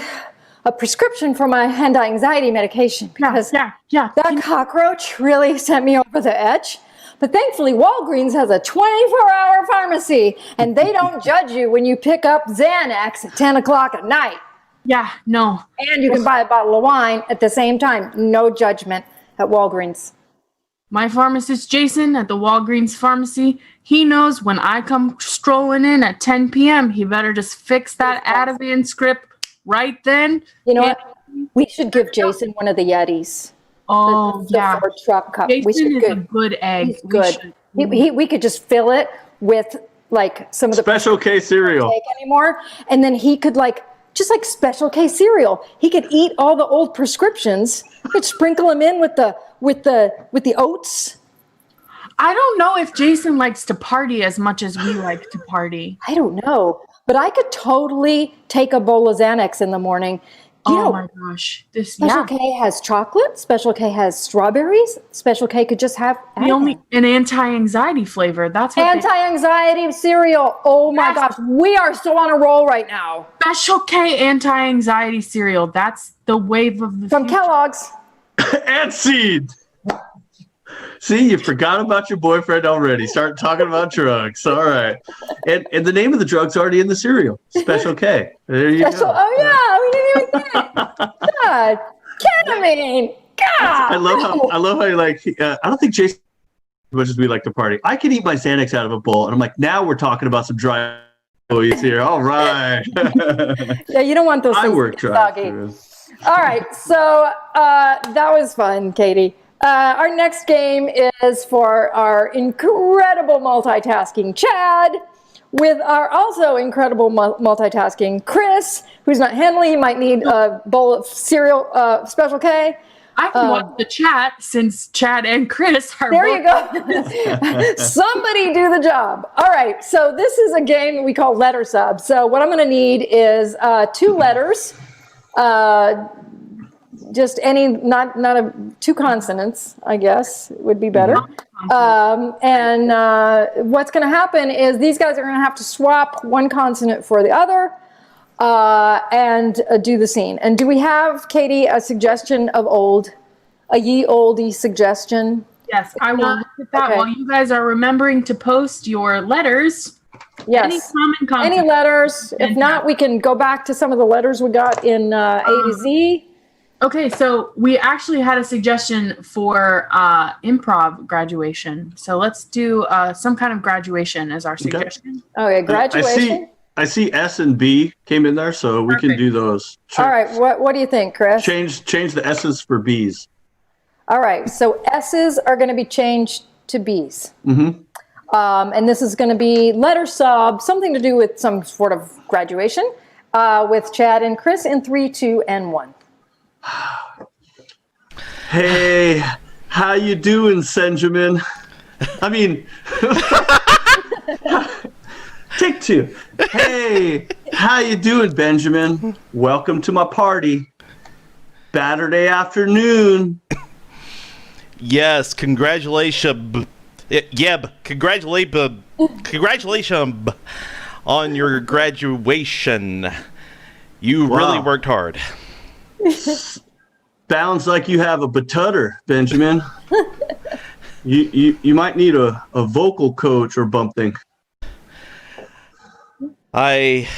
a prescription for my anti-anxiety medication because yeah. that cockroach really sent me over the edge. But thankfully, Walgreens has a 24-hour pharmacy, and they don't judge you when you pick up Xanax at 10 o'clock at night. Yeah, no. And you can buy a bottle of wine at the same time. No judgment at Walgreens. My pharmacist, Jason, at the Walgreens pharmacy, he knows when I come strolling in at 10 p.m., he better just fix that Ativan script right then. You know what? We should give Jason one of the Yetis. Oh, the Ford truck cup. Jason is a good egg. He's good. We could just fill it with like some of the Special K cereal. Take anymore, and then he could just like Special K cereal. He could eat all the old prescriptions. He could sprinkle them in with the oats. I don't know if Jason likes to party as much as we like to party. I don't know, but I could totally take a bowl of Xanax in the morning. You know, my gosh. Special K has chocolate. Special K has strawberries. Special K could just have an anti-anxiety flavor. That's what anti-anxiety cereal. Oh my gosh, we are so on a roll right now. Special K anti-anxiety cereal. That's the wave of the From future. Kellogg's. And seed. See, you forgot about your boyfriend already. Start talking about drugs. All right. And the name of the drug's already in the cereal. Special K. There you go. Oh, yeah. We didn't even get it. God. Ketamine. God. I love how you like, I don't think Jason, as much as we like to party, I can eat my Xanax out of a bowl. And I'm like, now we're talking about some dry boys here. All right. Yeah, you don't want those I things work to get dry. soggy. All right, so that was fun, Katie. Our next game is for our incredible multitasking Chad with our also incredible multitasking Chris, who's not handling. He might need a bowl of cereal, Special K. I can watch the chat since Chad and Chris are There you go. Somebody do the job. All right, so this is a game we call letter sub. So what I'm going to need is 2 letters. Just any, not 2 consonants, I guess would be better. And what's going to happen is these guys are going to have to swap one consonant for the other and do the scene. And do we have, Katie, a suggestion of a ye oldie suggestion? Yes, I will look at that while you guys are remembering to post your letters. Yes. Any common concept. Any letters? If not, we can go back to some of the letters we got in A to Z. Okay, so we actually had a suggestion for improv graduation. So let's do some kind of graduation as our suggestion. Okay, graduation. I see S and B came in there, so we can do those. All right, what do you think, Chris? Change the S's for B's. All right, so S's are going to be changed to B's. Mm-hmm. And this is going to be letter sub, something to do with some sort of graduation, with Chad and Chris in 3, 2, and 1. Hey, how you doing, Benjamin? I mean, take 2. Hey, how you doing, Benjamin? Welcome to my party. Saturday afternoon. Yes, congratulations. Yeah, congratulations on your graduation. You really worked hard. Sounds like you have a batutter, Benjamin. You might need a vocal coach or something. I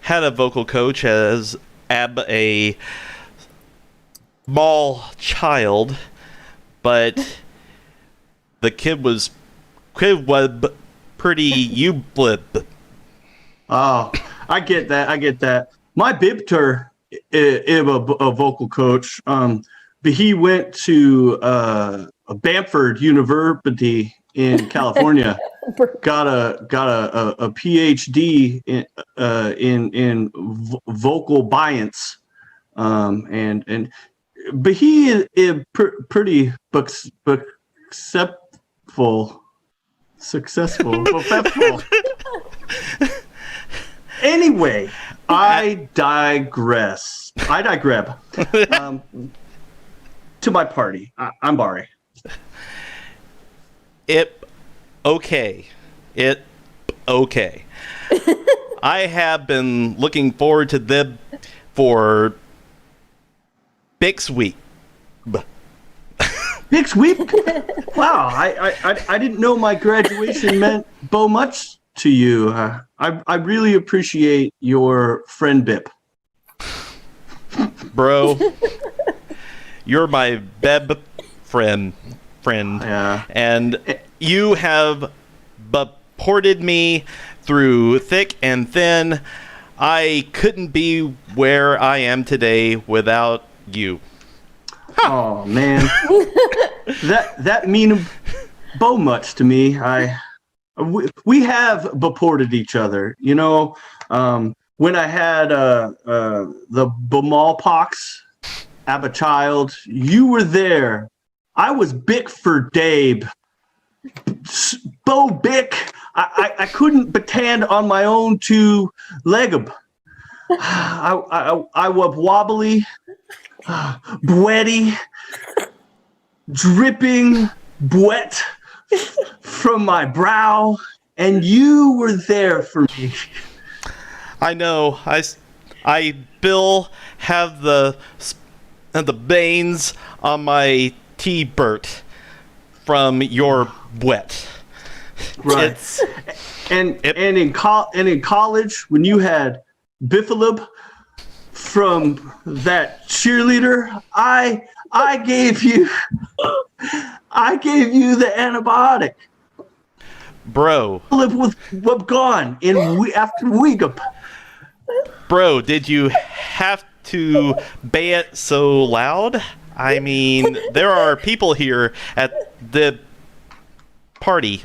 had a vocal coach as a small child, but the kid was pretty ublib. Oh, I get that. My bibter is a vocal coach. But he went to Bamford University in California. got a PhD in vocal science. But he is pretty successful. Anyway, I digress. To my party. I'm Barry. Okay. I have been looking forward to them for Bix Week. Bix Week? Wow, I didn't know my graduation meant so much to you. I really appreciate your friend Bip. Bro, you're my beb friend. Yeah. And you have supported me through thick and thin. I couldn't be where I am today without you. Oh man, that mean so much to me. We have supported each other. You know, when I had the smallpox as a child, you were there. I was big for Dave. So big, I couldn't stand on my own 2 legs. I was wobbly, sweaty, dripping wet from my brow, and you were there for me. I know. I Bill have the the veins on my T-Bert from your wet. Right. And in college, when you had Byphillub from that cheerleader, I gave you the antibiotic. Bro. Byphillub was gone after a week. Bro, did you have to bay it so loud? I mean, there are people here at the party.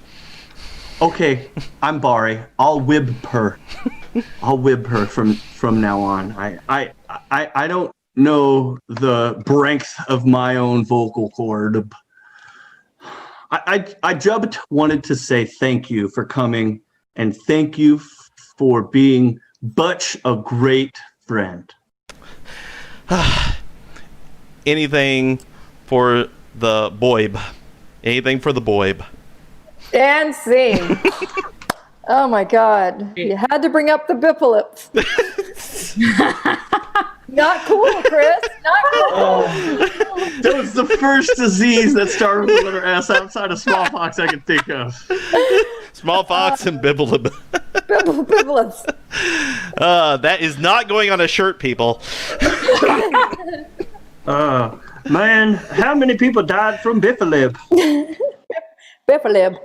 Okay, I'm Barry. I'll wib her. I'll wib her from now on. I don't know the strength of my own vocal cord. I just wanted to say thank you for coming and thank you for being such a great friend. Anything for the boyb. Anything for the boyb. And scene. Oh my God. You had to bring up the Byphillub. Not cool, Chris. Not cool. That was the first disease that started with the letter S outside of smallpox I could think of. Smallpox and Byphillub. Byphillubs. That is not going on a shirt, people. Man, how many people died from Byphillub? Byphillub.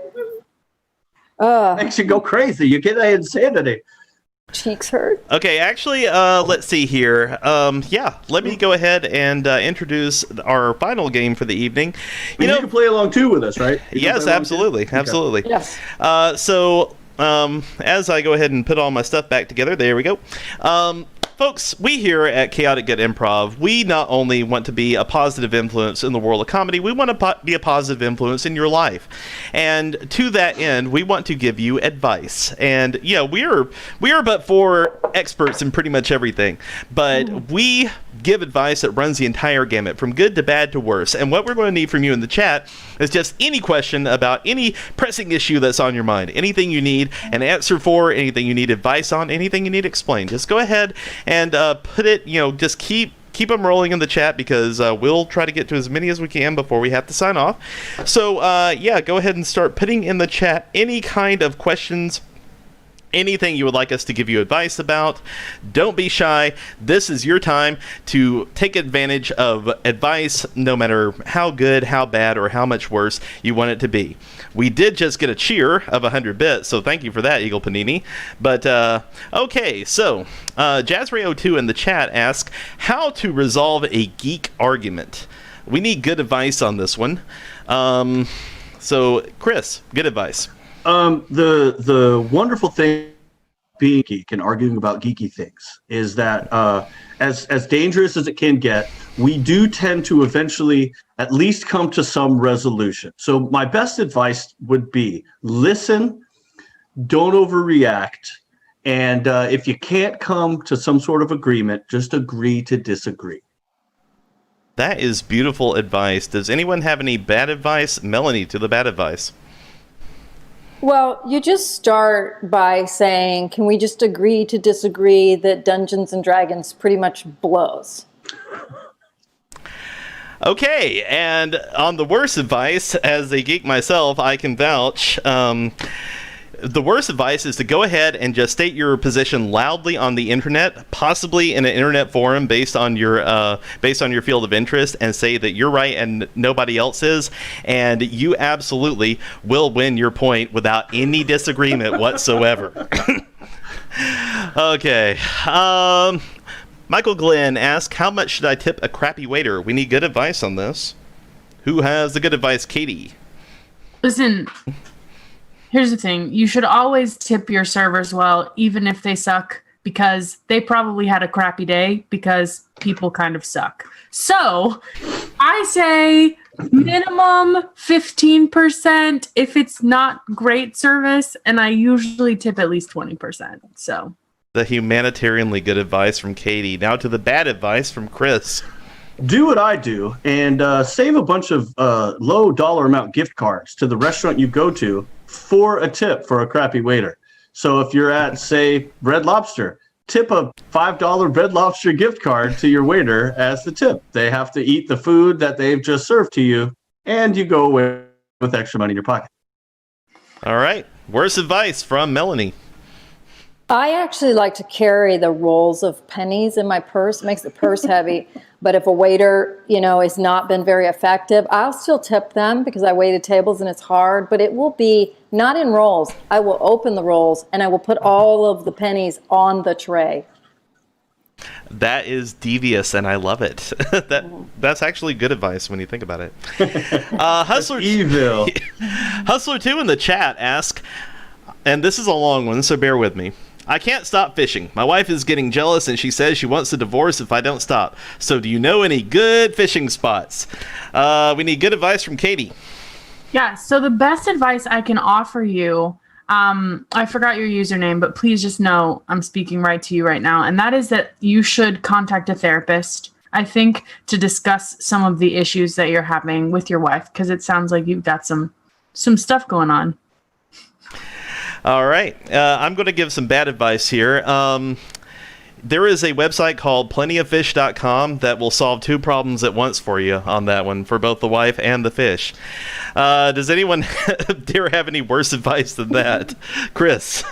Makes you go crazy. You get that insanity. Cheeks hurt. Okay, actually, let's see here. Let me go ahead and introduce our final game for the evening. You can play along too with us, right? Yes, absolutely, absolutely. Yes. So as I go ahead and put all my stuff back together, there we go. Folks, we here at Chaotic Good Improv, we not only want to be a positive influence in the world of comedy, we want to be a positive influence in your life. And to that end, we want to give you advice. And, we are but for experts in pretty much everything. But we give advice that runs the entire gamut, from good to bad to worse. And what we're going to need from you in the chat is just any question about any pressing issue that's on your mind. Anything you need an answer for, anything you need advice on, anything you need explained. Just go ahead and put it, just keep them rolling in the chat, because we'll try to get to as many as we can before we have to sign off. So, go ahead and start putting in the chat any kind of questions, anything you would like us to give you advice about. Don't be shy. This is your time to take advantage of advice, no matter how good, how bad, or how much worse you want it to be. We did just get a cheer of 100 bits, so thank you for that, Eagle Panini. But, okay, so JazzRay02 in the chat asks, how to resolve a geek argument? We need good advice on this one. So, Chris, good advice. The wonderful thing being geek and arguing about geeky things is that as dangerous as it can get, we do tend to eventually at least come to some resolution. So my best advice would be listen, don't overreact, and if you can't come to some sort of agreement, just agree to disagree. That is beautiful advice. Does anyone have any bad advice? Melanie, to the bad advice. Well, you just start by saying, can we just agree to disagree that Dungeons and Dragons pretty much blows? Okay, and on the worst advice, as a geek myself, I can vouch. The worst advice is to go ahead and just state your position loudly on the internet, possibly in an internet forum based on your field of interest, and say that you're right and nobody else is, and you absolutely will win your point without any disagreement whatsoever. Okay. Michael Glenn asks, how much should I tip a crappy waiter? We need good advice on this. Who has the good advice? Katie. Listen, here's the thing. You should always tip your servers well, even if they suck, because they probably had a crappy day, because people kind of suck. So I say minimum 15% if it's not great service, and I usually tip at least 20%. So the humanitarianly good advice from Katie. Now to the bad advice from Chris. Do what I do and save a bunch of low dollar amount gift cards to the restaurant you go to for a tip for a crappy waiter. So if you're at, say, Red Lobster, tip a $5 Red Lobster gift card to your waiter as the tip. They have to eat the food that they've just served to you, and you go away with extra money in your pocket. All right. Worst advice from Melanie. I actually like to carry the rolls of pennies in my purse. It makes the purse heavy. But if a waiter, has not been very effective, I'll still tip them because I waited tables and it's hard. But it will be not in rolls. I will open the rolls and I will put all of the pennies on the tray. That is devious, and I love it. That's actually good advice when you think about it. Hustler Evil. Hustler 2 in the chat asks, and this is a long one, so bear with me. I can't stop fishing. My wife is getting jealous, and she says she wants a divorce if I don't stop. So do you know any good fishing spots? We need good advice from Katie. Yeah, so the best advice I can offer you, I forgot your username, but please just know I'm speaking right to you right now. And that is that you should contact a therapist, I think, to discuss some of the issues that you're having with your wife, because it sounds like you've got some stuff going on. All right. I'm going to give some bad advice here. There is a website called plentyoffish.com that will solve two problems at once for you on that one, for both the wife and the fish. Does anyone dare have any worse advice than that? Chris?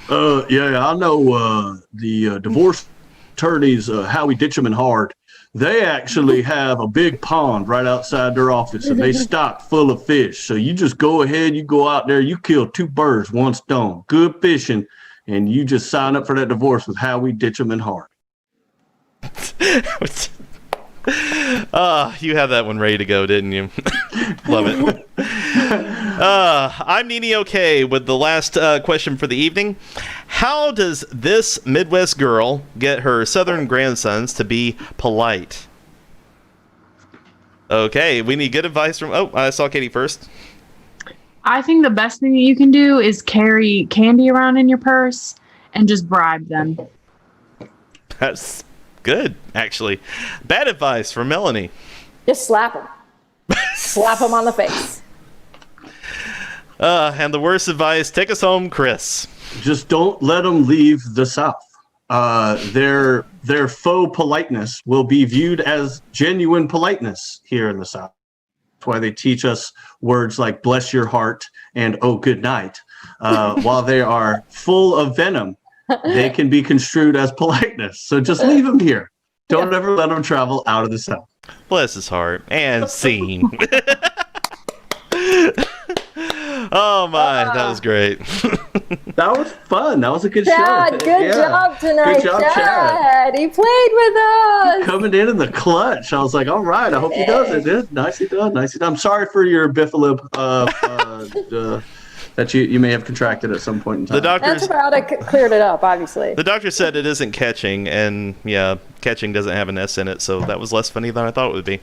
Yeah, I know the divorce attorneys, how we ditch them in hard. They actually have a big pond right outside their office, and they stock full of fish. So you just go ahead, you go out there, you kill two birds, one stone. Good fishing, and you just sign up for that divorce with how we ditch them in hard. You had that one ready to go, didn't you? Love it. I'm Nini OK with the last question for the evening. How does this Midwest girl get her Southern grandsons to be polite? Okay, we need good advice from... Oh, I saw Katie first. I think the best thing that you can do is carry candy around in your purse and just bribe them. That's good, actually. Bad advice from Melanie. Just slap them. Slap them on the face. And the worst advice, take us home, Chris. Just don't let them leave the South. Their faux politeness will be viewed as genuine politeness here in the South. That's why they teach us words like bless your heart and oh, good night. While they are full of venom, they can be construed as politeness. So just leave them here. Don't ever let them travel out of the South. Bless his heart. And scene. Oh my, that was great. That was fun. That was a good Chad, show. good job tonight, Good job, Chad. He played with us. Coming in the clutch. I was like, all right, I hope he does it, dude. Nicely done. Nicely done. I'm sorry for your Byphillub that you may have contracted at some point in time. The doctors Antibiotic cleared it up, obviously. The doctor said it isn't catching, and yeah, catching doesn't have an S in it, so that was less funny than I thought it would be.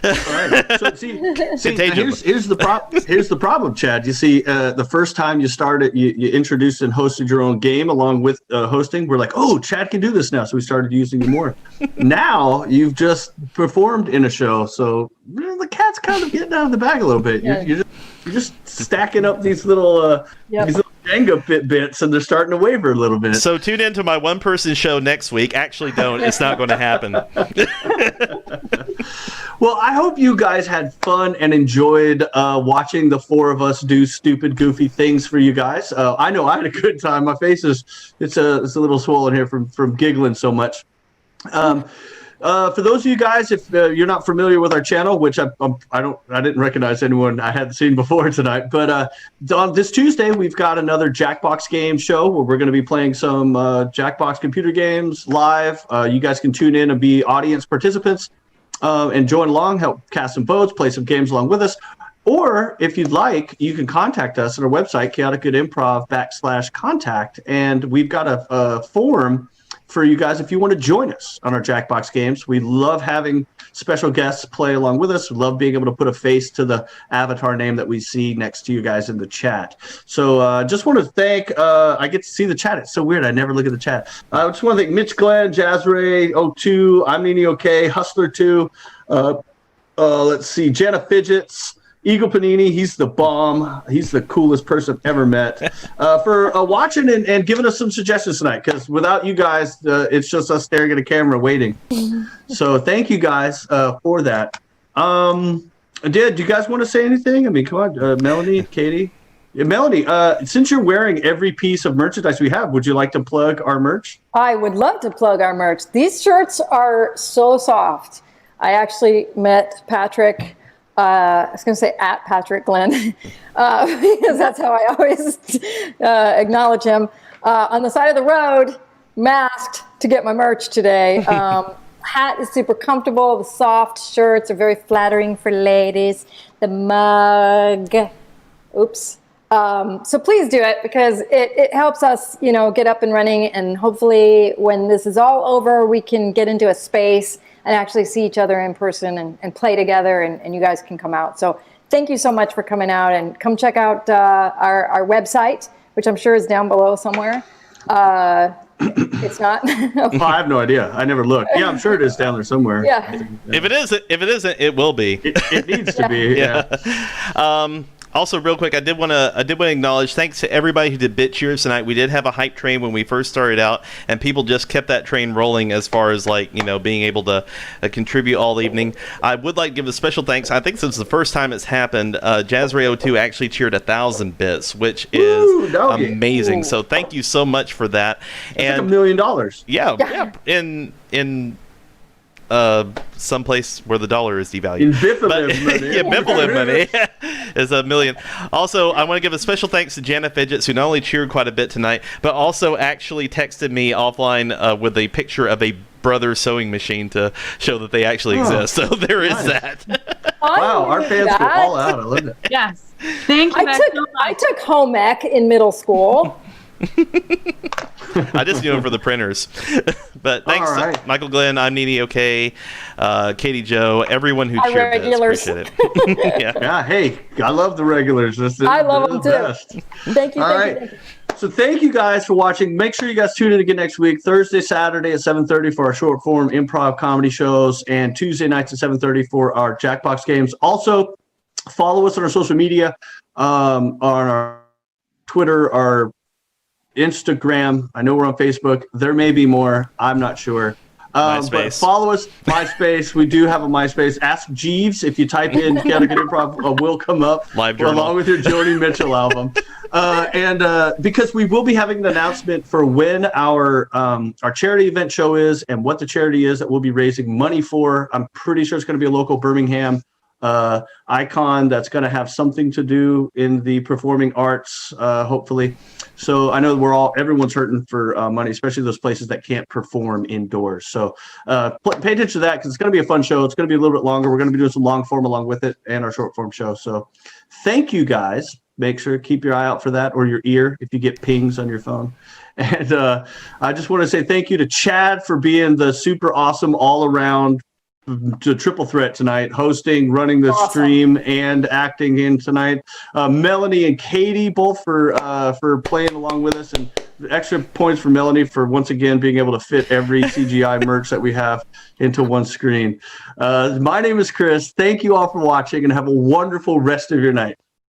All right. So see here's the problem, Chad. You see, the first time you started, you introduced and hosted your own game along with hosting. We're like, oh, Chad can do this now, so we started using you more. Now you've just performed in a show, so the cat's kind of getting out of the bag a little bit. Yeah. You're just stacking up these little Jenga bits, and they're starting to waver a little bit. So tune into my one-person show next week. Actually, don't. It's not going to happen. Well, I hope you guys had fun and enjoyed watching the four of us do stupid, goofy things for you guys. I know I had a good time. My face it's a little swollen here from giggling so much. For those of you guys, if you're not familiar with our channel, which I didn't recognize anyone I hadn't seen before tonight, but on this Tuesday we've got another Jackbox game show where we're going to be playing some Jackbox computer games live. You guys can tune in and be audience participants and join along, help cast some votes, play some games along with us. Or if you'd like, you can contact us at our website, chaoticgoodimprov.com/contact, and we've got a form for you guys if you want to join us on our Jackbox games. We love having special guests play along with us. We love being able to put a face to the avatar name that we see next to you guys in the chat. So just want to thank, I get to see the chat. It's so weird. I never look at the chat. I just want to thank Mitch Glenn, Jazzray02, I'm Nini OK, Hustler2, let's see, Jenna Fidgets, Eagle Panini, he's the bomb. He's the coolest person I've ever met. For watching and giving us some suggestions tonight, because without you guys, it's just us staring at a camera waiting. So thank you guys for that. Do you guys want to say anything? I mean, come on, Melanie, Katie. Yeah, Melanie, since you're wearing every piece of merchandise we have, would you like to plug our merch? I would love to plug our merch. These shirts are so soft. I actually met Patrick. I was going to say at Patrick Glenn, because that's how I always acknowledge him. On the side of the road, masked to get my merch today. Hat is super comfortable. The soft shirts are very flattering for ladies. The mug, oops. So please do it, because it helps us, get up and running. And hopefully when this is all over, we can get into a space and actually see each other in person and play together, and you guys can come out. So thank you so much for coming out, and come check out our website, which I'm sure is down below somewhere. It's not. Oh, I have no idea. I never looked. Yeah, I'm sure it is down there somewhere. Yeah. If it isn't, it will be. It needs to be. Yeah. Also, real quick, I did want to acknowledge, thanks to everybody who did bit cheers tonight. We did have a hype train when we first started out, and people just kept that train rolling as far as being able to contribute all evening. I would like to give a special thanks. I think since the first time it's happened, Jazz Ray 02 actually cheered 1,000 bits, which is amazing. Ooh. So thank you so much for that. It's like $1 million. Yeah. In someplace where the dollar is devalued. In Byphillub money. Yeah, Byphillub money is $1 million. Also, I want to give a special thanks to Jana Fidgets, who not only cheered quite a bit tonight, but also actually texted me offline with a picture of a brother sewing machine to show that they actually exist. So there is that. Wow, our fans go all out. I love it. Yes. Thank you. I took home ec in middle school. I just knew him for the printers. But thanks to Michael Glenn, I'm Nene OK, Katie Joe, everyone who cheered this. Appreciate it. Yeah, hey, I love the regulars. I love them too. Best. Thank you. All right. So thank you guys for watching. Make sure you guys tune in again next week, Thursday, Saturday at 7:30 for our short form improv comedy shows, and Tuesday nights at 7:30 for our Jackbox games. Also, follow us on our social media, on our Twitter, our Instagram. I know we're on Facebook. There may be more. I'm not sure. But follow us, MySpace. We do have a MySpace. Ask Jeeves. If you type in Chaotic Good Improv, will come up along with your Joni Mitchell album. And because we will be having an announcement for when our charity event show is and what the charity is that we'll be raising money for. I'm pretty sure it's going to be a local Birmingham icon that's going to have something to do in the performing arts, hopefully. So I know everyone's hurting for money, especially those places that can't perform indoors. So pay attention to that, because it's going to be a fun show. It's going to be a little bit longer. We're going to be doing some long form along with it and our short form show. So thank you guys. Make sure to keep your eye out for that, or your ear if you get pings on your phone. And I just want to say thank you to Chad for being the super awesome all around triple threat tonight, hosting, running the stream, and acting in tonight. Melanie and Katie both for playing along with us, and extra points for Melanie for once again being able to fit every CGI merch that we have into one screen. My name is Chris. Thank you all for watching, and have a wonderful rest of your night.